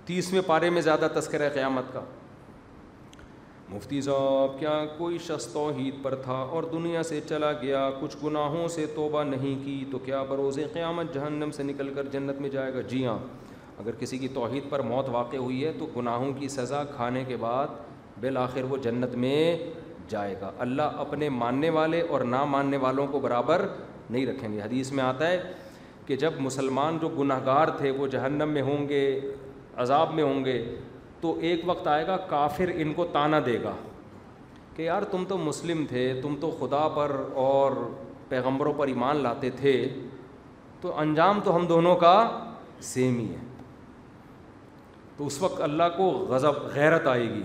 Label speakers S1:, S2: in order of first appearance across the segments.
S1: 30ویں پارے میں زیادہ تذکرہ قیامت کا. مفتی صاحب کیا کوئی شخص توحید پر تھا اور دنیا سے چلا گیا, کچھ گناہوں سے توبہ نہیں کی, تو کیا بروز قیامت جہنم سے نکل کر جنت میں جائے گا؟ جی ہاں, اگر کسی کی توحید پر موت واقع ہوئی ہے تو گناہوں کی سزا کھانے کے بعد بالآخر وہ جنت میں جائے گا. اللہ اپنے ماننے والے اور نہ ماننے والوں کو برابر نہیں رکھیں گے. حدیث میں آتا ہے کہ جب مسلمان جو گنہگار تھے وہ جہنم میں ہوں گے, عذاب میں ہوں گے, تو ایک وقت آئے گا کافر ان کو طعنہ دے گا کہ یار تم تو مسلم تھے, تم تو خدا پر اور پیغمبروں پر ایمان لاتے تھے, تو انجام تو ہم دونوں کا سیم ہی ہے. تو اس وقت اللہ کو غضب غیرت آئے گی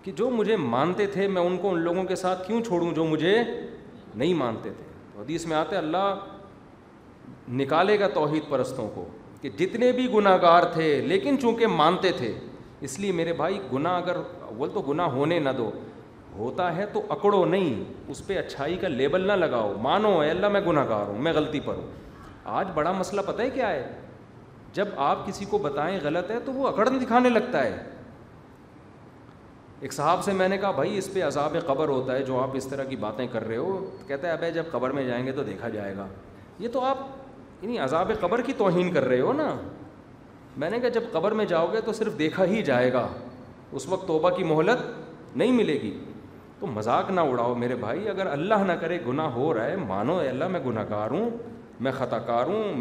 S1: کہ جو مجھے مانتے تھے میں ان کو ان لوگوں کے ساتھ کیوں چھوڑوں جو مجھے نہیں مانتے تھے. تو حدیث میں آتا ہے اللہ نکالے گا توحید پرستوں کو کہ جتنے بھی گناہ گار تھے لیکن چونکہ مانتے تھے. اس لیے میرے بھائی گناہ اگر اول تو گناہ ہونے نہ دو, ہوتا ہے تو اکڑو نہیں, اس پہ اچھائی کا لیبل نہ لگاؤ, مانو اے اللہ میں گناہ گار ہوں, میں غلطی پر ہوں. آج بڑا مسئلہ پتہ ہے کیا ہے, جب آپ کسی کو بتائیں غلط ہے تو وہ اکڑن دکھانے لگتا ہے. ایک صاحب سے میں نے کہا بھائی اس پہ عذاب قبر ہوتا ہے جو آپ اس طرح کی باتیں کر رہے ہو. کہتا ہے ابے جب قبر میں جائیں گے تو دیکھا جائے گا. یہ تو آپ یعنی عذاب قبر کی توہین کر رہے ہو نا. میں نے کہا جب قبر میں جاؤ گے تو صرف دیکھا ہی جائے گا, اس وقت توبہ کی مہلت نہیں ملے گی. تو مذاق نہ اڑاؤ میرے بھائی, اگر اللہ نہ کرے گناہ ہو رہا ہے, مانو اے اللہ میں گناہ گار ہوں, میں خطا کار ہوں,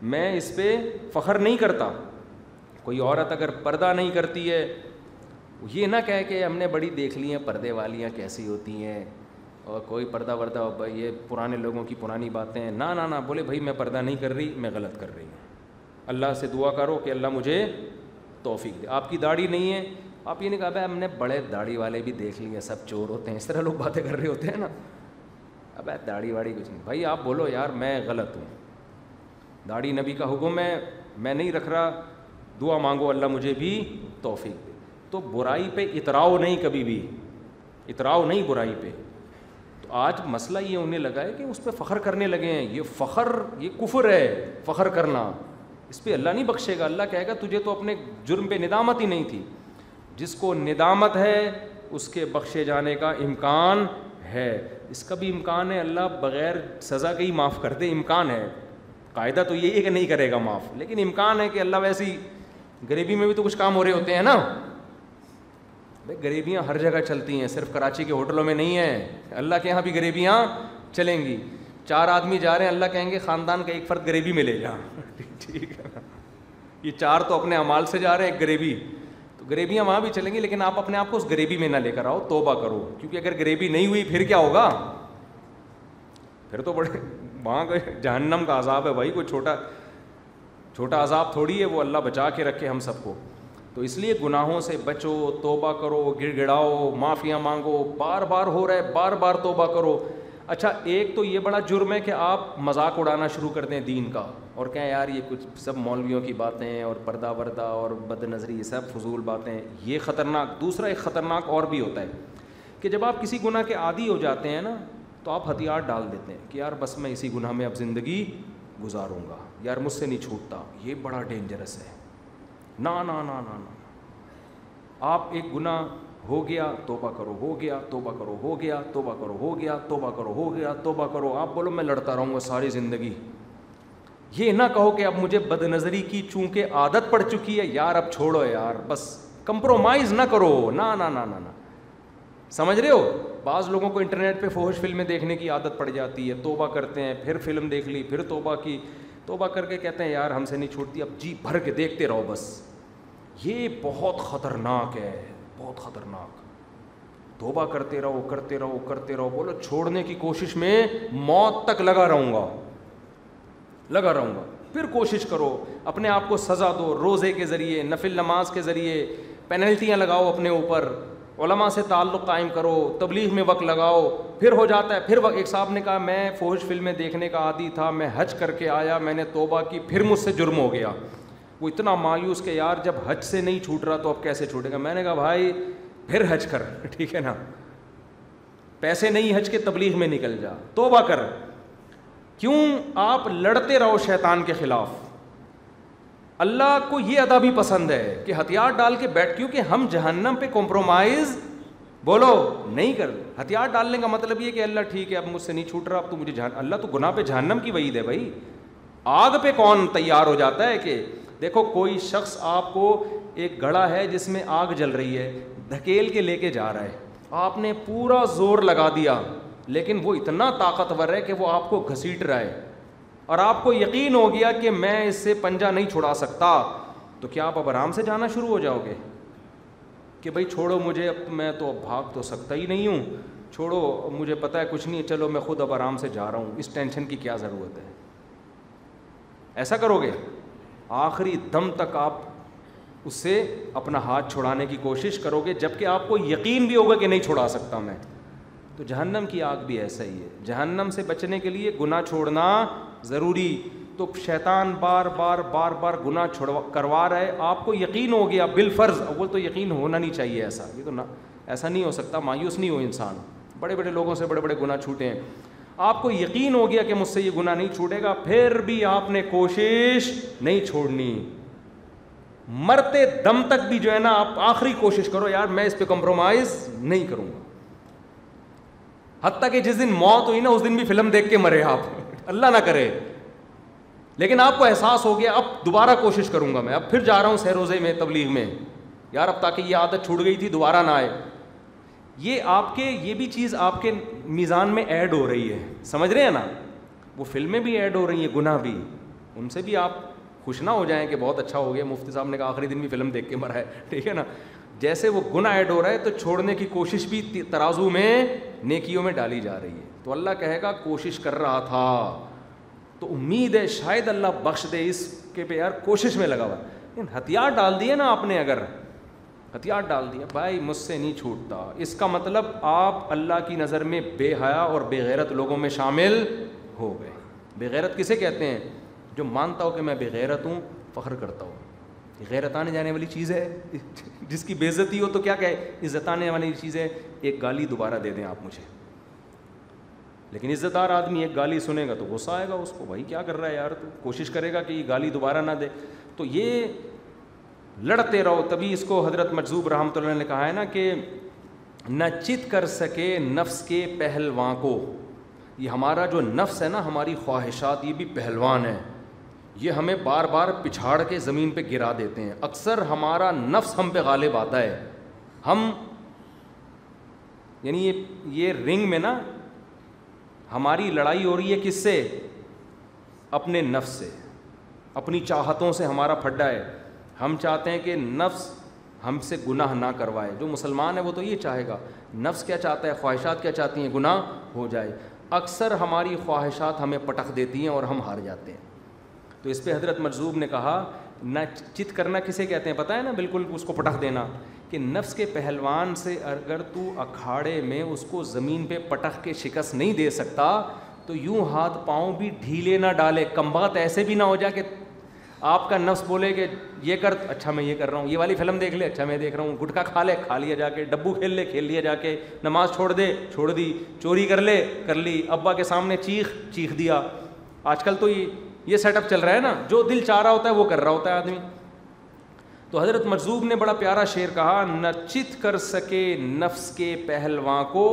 S1: میں اس پہ فخر نہیں کرتا. کوئی عورت اگر پردہ نہیں کرتی ہے, یہ نہ کہے کہ ہم نے بڑی دیکھ لی ہیں پردے والیاں کیسی ہوتی ہیں, اور کوئی پردہ وردہ یہ پرانے لوگوں کی پرانی باتیں ہیں. نہ بولے بھائی میں پردہ نہیں کر رہی, میں غلط کر رہی ہوں. اللہ سے دعا کرو کہ اللہ مجھے توفیق دے. آپ کی داڑھی نہیں ہے, آپ یہ نہیں کہا بھائی ہم نے بڑے داڑھی والے بھی دیکھ لیے سب چور ہوتے ہیں, اس طرح لوگ باتیں کر رہے ہوتے ہیں نا. اب داڑھی واڑی کچھ نہیں بھائی, آپ بولو یار میں غلط ہوں, داڑھی نبی کا حکم ہے, میں نہیں رکھ رہا, دعا مانگو اللہ مجھے بھی توفیق دے. تو برائی پہ اتراؤ نہیں, کبھی بھی اتراؤ نہیں برائی پہ. تو آج مسئلہ یہ ہونے لگا ہے کہ اس پہ فخر کرنے لگے ہیں. یہ فخر یہ کفر ہے, فخر کرنا, اس پہ اللہ نہیں بخشے گا. اللہ کہے گا تجھے تو اپنے جرم پہ ندامت ہی نہیں تھی. جس کو ندامت ہے اس کے بخشے جانے کا امکان ہے. اس کا بھی امکان ہے اللہ بغیر سزا کے ہی معاف کر دے, امکان ہے. قاعدہ تو یہی ہے کہ نہیں کرے گا معاف, لیکن امکان ہے کہ اللہ ویسی غریبی میں بھی تو کچھ کام ہو رہے ہوتے ہیں نا بھائی. غریبیاں ہر جگہ چلتی ہیں, صرف کراچی کے ہوٹلوں میں نہیں ہیں. اللہ کے یہاں بھی غریبیاں چلیں گی. 4 آدمی جا رہے ہیں, اللہ کہیں گے خاندان کا ایک فرد غریبی میں لے جا. ٹھیک ہے نا, یہ 4 تو اپنے اعمال سے جا رہے ہیں, ایک غریبی. تو غریبیاں وہاں بھی چلیں گی, لیکن آپ اپنے آپ کو اس غریبی میں نہ لے کر آؤ, توبہ کرو. کیونکہ اگر غریبی نہیں ہوئی پھر کیا ہوگا, پھر تو بڑے وہاں کا جہنم کا عذاب ہے بھائی. کوئی چھوٹا عذاب تھوڑی ہے, وہ اللہ بچا کے رکھے ہم سب کو. تو اس لیے گناہوں سے بچو, توبہ کرو, گڑ گڑاؤ, معافیاں مانگو. بار بار ہو رہا ہے, بار بار توبہ کرو. اچھا ایک تو یہ بڑا جرم ہے کہ آپ مذاق اڑانا شروع کر دیں دین کا, اور کہیں یار یہ کچھ سب مولویوں کی باتیں ہیں, اور پردہ وردہ اور بد نظری, یہ سب فضول باتیں. یہ خطرناک. دوسرا ایک خطرناک اور بھی ہوتا ہے کہ جب آپ کسی گناہ کے عادی ہو جاتے ہیں نا, تو آپ ہتھیار ڈال دیتے ہیں کہ یار بس میں اسی گناہ میں اب زندگی گزاروں گا, یار مجھ سے نہیں چھوٹتا. یہ بڑا ڈینجرس ہے. نا نا نا نا نا, آپ ایک گناہ ہو گیا توبہ کرو, ہو گیا توبہ کرو, ہو گیا توبہ کرو, ہو گیا توبہ کرو, ہو گیا توبہ کرو. آپ بولو میں لڑتا رہوں گا ساری زندگی. یہ نہ کہو کہ اب مجھے بد نظری کی چونکہ عادت پڑ چکی ہے, یار اب چھوڑو یار, بس کمپرومائز نہ کرو. نا نا نا نا نا, سمجھ رہے ہو. بعض لوگوں کو انٹرنیٹ پہ فحش فلمیں دیکھنے کی عادت پڑ جاتی ہے, توبہ کرتے ہیں, پھر فلم دیکھ لی, پھر توبہ کی, توبہ کر کے کہتے ہیں یار ہم سے نہیں چھوٹتی, اب جی بھر کے دیکھتے رہو بس. یہ بہت خطرناک ہے, بہت خطرناک. توبہ کرتے رہو کرتے رہو کرتے رہو, بولو چھوڑنے کی کوشش میں موت تک لگا رہوں گا. پھر کوشش کرو, اپنے آپ کو سزا دو, روزے کے ذریعے, نفل نماز کے ذریعے پینلٹیاں لگاؤ اپنے اوپر, علماء سے تعلق قائم کرو, تبلیغ میں وقت لگاؤ. پھر ہو جاتا ہے. پھر ایک صاحب نے کہا میں فحش فلمیں دیکھنے کا عادی تھا, میں حج کر کے آیا, میں نے توبہ کی, پھر مجھ سے جرم ہو گیا. وہ اتنا مایوس کہ یار جب حج سے نہیں چھوٹ رہا تو اب کیسے چھوٹے گا. میں نے کہا بھائی پھر حج کر, ٹھیک ہے نا, پیسے نہیں حج کے, تبلیغ میں نکل جا, توبہ کر. کیوں آپ لڑتے رہو شیطان کے خلاف, اللہ کو یہ ادا بھی پسند ہے کہ ہتھیار ڈال کے بیٹھ, کیونکہ ہم جہنم پہ کمپرومائز بولو نہیں کر. ہتھیار ڈالنے کا مطلب یہ کہ اللہ ٹھیک ہے اب مجھ سے نہیں چھوٹ رہا, اب تو مجھے اللہ تو گناہ پہ جہنم کی وعید ہے بھائی. آگ پہ کون تیار ہو جاتا ہے کہ دیکھو کوئی شخص آپ کو ایک گڑھا ہے جس میں آگ جل رہی ہے, دھکیل کے لے کے جا رہا ہے, آپ نے پورا زور لگا دیا لیکن وہ اتنا طاقتور ہے کہ وہ آپ کو گھسیٹ رہا ہے اور آپ کو یقین ہو گیا کہ میں اس سے پنجہ نہیں چھڑا سکتا, تو کیا آپ اب آرام سے جانا شروع ہو جاؤ گے کہ بھائی چھوڑو مجھے, اب میں تو بھاگ تو سکتا ہی نہیں ہوں, چھوڑو مجھے پتہ ہے کچھ نہیں, چلو میں خود اب آرام سے جا رہا ہوں, اس ٹینشن کی کیا ضرورت ہے؟ ایسا کرو گے؟ آخری دم تک آپ اس سے اپنا ہاتھ چھڑانے کی کوشش کرو گے جبکہ آپ کو یقین بھی ہوگا کہ نہیں چھڑا سکتا میں. تو جہنم کی آگ بھی ایسا ہی ہے, جہنم سے بچنے کے لیے گناہ چھوڑنا ضروری. تو شیطان بار بار بار بار گناہ کروا رہا ہے, آپ کو یقین ہو گیا بالفرض, اول تو یقین ہونا نہیں چاہیے ایسا, یہ تو ایسا نہیں ہو سکتا, مایوس نہیں ہو انسان, بڑے بڑے لوگوں سے بڑے بڑے گناہ چھوٹے ہیں, آپ کو یقین ہو گیا کہ مجھ سے یہ گناہ نہیں چھوٹے گا, پھر بھی آپ نے کوشش نہیں چھوڑنی, مرتے دم تک بھی جو ہے نا آپ آخری کوشش کرو یار میں اس پہ کمپرومائز نہیں کروں گا, حتیٰ کہ جس دن موت ہوئی نا اس دن بھی فلم دیکھ کے مرے آپ, اللہ نہ کرے, لیکن آپ کو احساس ہو گیا اب دوبارہ کوشش کروں گا میں, اب پھر جا رہا ہوں سہروزے میں تبلیغ میں یار, اب تاکہ یہ عادت چھوٹ گئی تھی دوبارہ نہ آئے. یہ آپ کے یہ بھی چیز آپ کے میزان میں ایڈ ہو رہی ہے, سمجھ رہے ہیں نا, وہ فلمیں بھی ایڈ ہو رہی ہیں, گناہ بھی, ان سے بھی آپ خوش نہ ہو جائیں کہ بہت اچھا ہو گیا, مفتی صاحب نے کہا آخری دن بھی فلم دیکھ کے مرا ہے, ٹھیک ہے نا, جیسے وہ گناہ ایڈ ہو رہا ہے تو چھوڑنے کی کوشش بھی ترازو میں نیکیوں میں ڈالی جا رہی ہے. تو اللہ کہے گا کوشش کر رہا تھا, تو امید ہے شاید اللہ بخش دے, اس کے پہ یار کوشش میں لگا ہوا, لیکن ہتھیار ڈال دیے نا آپ نے, اگر ہتھیار ڈال دیا بھائی مجھ سے نہیں چھوٹتا, اس کا مطلب آپ اللہ کی نظر میں بے حیا اور بے غیرت لوگوں میں شامل ہو گئے. بے غیرت کسے کہتے ہیں؟ جو مانتا ہو کہ میں بے غیرت ہوں, فخر کرتا ہوں, غیرت آنے جانے والی چیز ہے, جس کی بے عزتی ہو تو کیا کہے عزت آنے والی چیز ہے, ایک گالی دوبارہ دے دیں آپ مجھے, لیکن عزت دار آدمی ایک گالی سنے گا تو غصہ آئے گا اس کو, بھائی کیا کر رہا ہے یار, تو کوشش کرے گا کہ یہ گالی دوبارہ نہ دے. تو یہ لڑتے رہو, تبھی اس کو حضرت مجذوب رحمۃ اللہ نے کہا ہے نا کہ نہ چت کر سکے نفس کے پہلواں کو. یہ ہمارا جو نفس ہے نا, ہماری خواہشات, یہ بھی پہلوان ہے, یہ ہمیں بار بار پچھاڑ کے زمین پہ گرا دیتے ہیں. اکثر ہمارا نفس ہم پہ غالب آتا ہے, ہم یعنی یہ رنگ میں نا ہماری لڑائی ہو رہی ہے کس سے؟ اپنے نفس سے, اپنی چاہتوں سے ہمارا پھڈا ہے. ہم چاہتے ہیں کہ نفس ہم سے گناہ نہ کروائے. جو مسلمان ہے وہ تو یہ چاہے گا, نفس کیا چاہتا ہے, خواہشات کیا چاہتی ہیں, گناہ ہو جائے. اکثر ہماری خواہشات ہمیں پٹخ دیتی ہیں اور ہم ہار جاتے ہیں. تو اس پہ حضرت مجذوب نے کہا نہ چت کرنا کسے کہتے ہیں پتہ ہے نا, بالکل اس کو پٹخ دینا, کہ نفس کے پہلوان سے اگر تو اکھاڑے میں اس کو زمین پہ پٹخ کے شکست نہیں دے سکتا تو یوں ہاتھ پاؤں بھی ڈھیلے نہ ڈالے. کم بات ایسے بھی نہ ہو جائے کہ آپ کا نفس بولے کہ یہ کر, اچھا میں یہ کر رہا ہوں, یہ والی فلم دیکھ لے, اچھا میں دیکھ رہا ہوں, گٹکا کھا لے, کھا لیا جا کے, ڈبو کھیل لے, کھیل لیا جا کے, نماز چھوڑ دے, چھوڑ دی, چوری کر لے, کر لی, ابا کے سامنے چیخ دیا. آج کل تو یہ سیٹ اپ چل رہا ہے نا, جو دل چاہ رہا ہوتا ہے وہ کر رہا ہوتا ہے آدمی. تو حضرت مجذوب نے بڑا پیارا شعر کہا, نہ چت کر سکے نفس کے پہلواں کو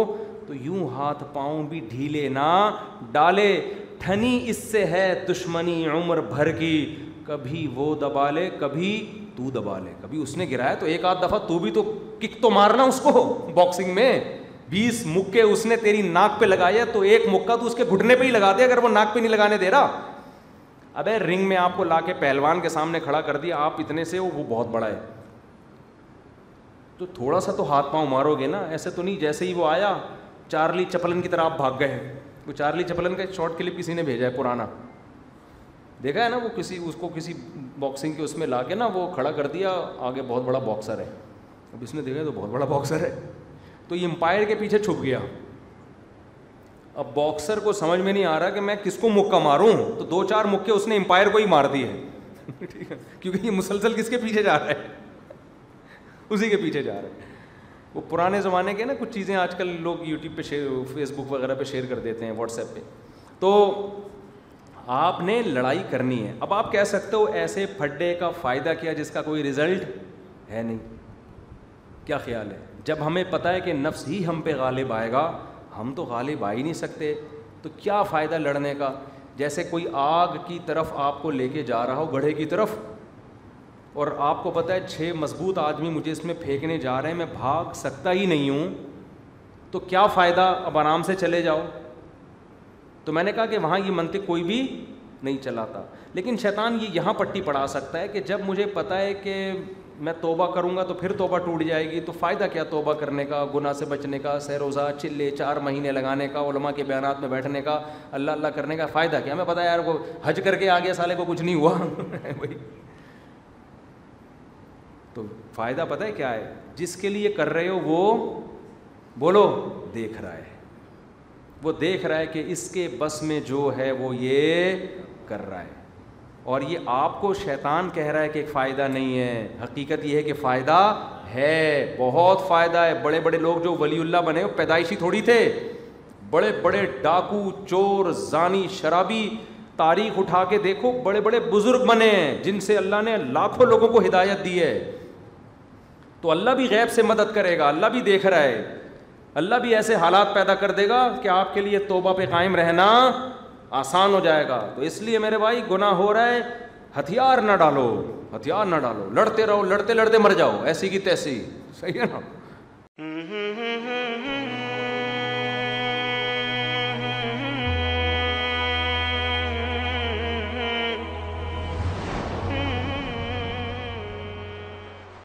S1: تو یوں ہاتھ پاؤں بھی ڈھیلے نہ ڈالے. ٹھنی اس سے ہے دشمنی عمر بھر کی, کبھی وہ دبا لے کبھی تو دبا لے. کبھی اس نے گرایا تو ایک آدھ دفعہ تو بھی تو کک تو مارنا اس کو. باکسنگ میں 20 مکے اس نے تیری ناک پہ لگایا تو ایک مکہ تو اس کے گھٹنے پہ ہی لگا دے, اگر وہ ناک پہ نہیں لگانے دے رہا. ابے رنگ میں آپ کو لا کے پہلوان کے سامنے کھڑا کر دیا, آپ اتنے سے وہ بہت بڑا ہے, تو تھوڑا سا تو ہاتھ پاؤں مارو گے نا. ایسے تو نہیں جیسے ہی وہ آیا چارلی چپلن کی طرح آپ بھاگ گئے. وہ چارلی چپلن کا شارٹ کلپ کسی نے بھیجا ہے پرانا, دیکھا ہے نا, وہ اس کو کسی باکسنگ کے اس میں لا کے نا وہ کھڑا کر دیا, آگے بہت بڑا باکسر ہے. اب اس نے دیکھا تو بہت بڑا باکسر ہے, تو یہ امپائر کے پیچھے چھپ گیا. اب باکسر کو سمجھ میں نہیں آ رہا کہ میں کس کو مکہ ماروں, تو 2-4 مکے اس نے امپائر کو ہی مار دیے, ٹھیک ہے, کیونکہ یہ مسلسل کس کے پیچھے جا رہا ہے, اسی کے پیچھے جا رہا ہے. وہ پرانے زمانے کے نا کچھ چیزیں آج کل لوگ یوٹیوب پہ فیس بک وغیرہ پہ شیئر کر دیتے ہیں, واٹس ایپ پہ. تو آپ نے لڑائی کرنی ہے. اب آپ کہہ سکتے ہو ایسے پھڈے کا فائدہ کیا جس کا کوئی رزلٹ ہے نہیں. کیا خیال ہے؟ جب ہمیں پتہ ہے کہ نفس ہی ہم پہ غالب آئے گا, ہم تو غالب آ ہی نہیں سکتے, تو کیا فائدہ لڑنے کا؟ جیسے کوئی آگ کی طرف آپ کو لے کے جا رہا ہو, گڑھے کی طرف, اور آپ کو پتہ ہے 6 مضبوط آدمی مجھے اس میں پھینکنے جا رہے ہیں, میں بھاگ سکتا ہی نہیں ہوں, تو کیا فائدہ؟ اب آرام سے چلے جاؤ. تو میں نے کہا کہ وہاں یہ منطق کوئی بھی نہیں چلاتا, لیکن شیطان یہ یہاں پٹی پڑھا سکتا ہے کہ جب مجھے پتہ ہے کہ میں توبہ کروں گا تو پھر توبہ ٹوٹ جائے گی, تو فائدہ کیا توبہ کرنے کا, گناہ سے بچنے کا, سہ روزہ چلے 4 مہینے لگانے کا, علماء کے بیانات میں بیٹھنے کا, اللہ اللہ کرنے کا فائدہ کیا؟ ہمیں پتہ ہے یار وہ حج کر کے آ گیا سالے کو کچھ نہیں ہوا بھائی. تو فائدہ پتہ ہے کیا ہے؟ جس کے لیے کر رہے ہو وہ بولو دیکھ رہا ہے, وہ دیکھ رہا ہے کہ اس کے بس میں جو ہے وہ یہ کر رہا ہے, اور یہ آپ کو شیطان کہہ رہا ہے کہ ایک فائدہ نہیں ہے. حقیقت یہ ہے کہ فائدہ ہے, بہت فائدہ ہے. بڑے بڑے لوگ جو ولی اللہ بنے وہ پیدائشی تھوڑی تھے, بڑے بڑے ڈاکو, چور, زانی, شرابی, تاریخ اٹھا کے دیکھو, بڑے بڑے بزرگ بنے ہیں جن سے اللہ نے لاکھوں لوگوں کو ہدایت دی ہے. تو اللہ بھی غیب سے مدد کرے گا, اللہ بھی دیکھ رہا ہے, اللہ بھی ایسے حالات پیدا کر دے گا کہ آپ کے لیے توبہ پہ قائم رہنا آسان ہو جائے گا. تو اس لیے میرے بھائی گناہ ہو رہا ہے, ہتھیار نہ ڈالو, ہتھیار نہ ڈالو, لڑتے رہو, لڑتے لڑتے مر جاؤ ایسی کی تیسی, صحیح ہے نا.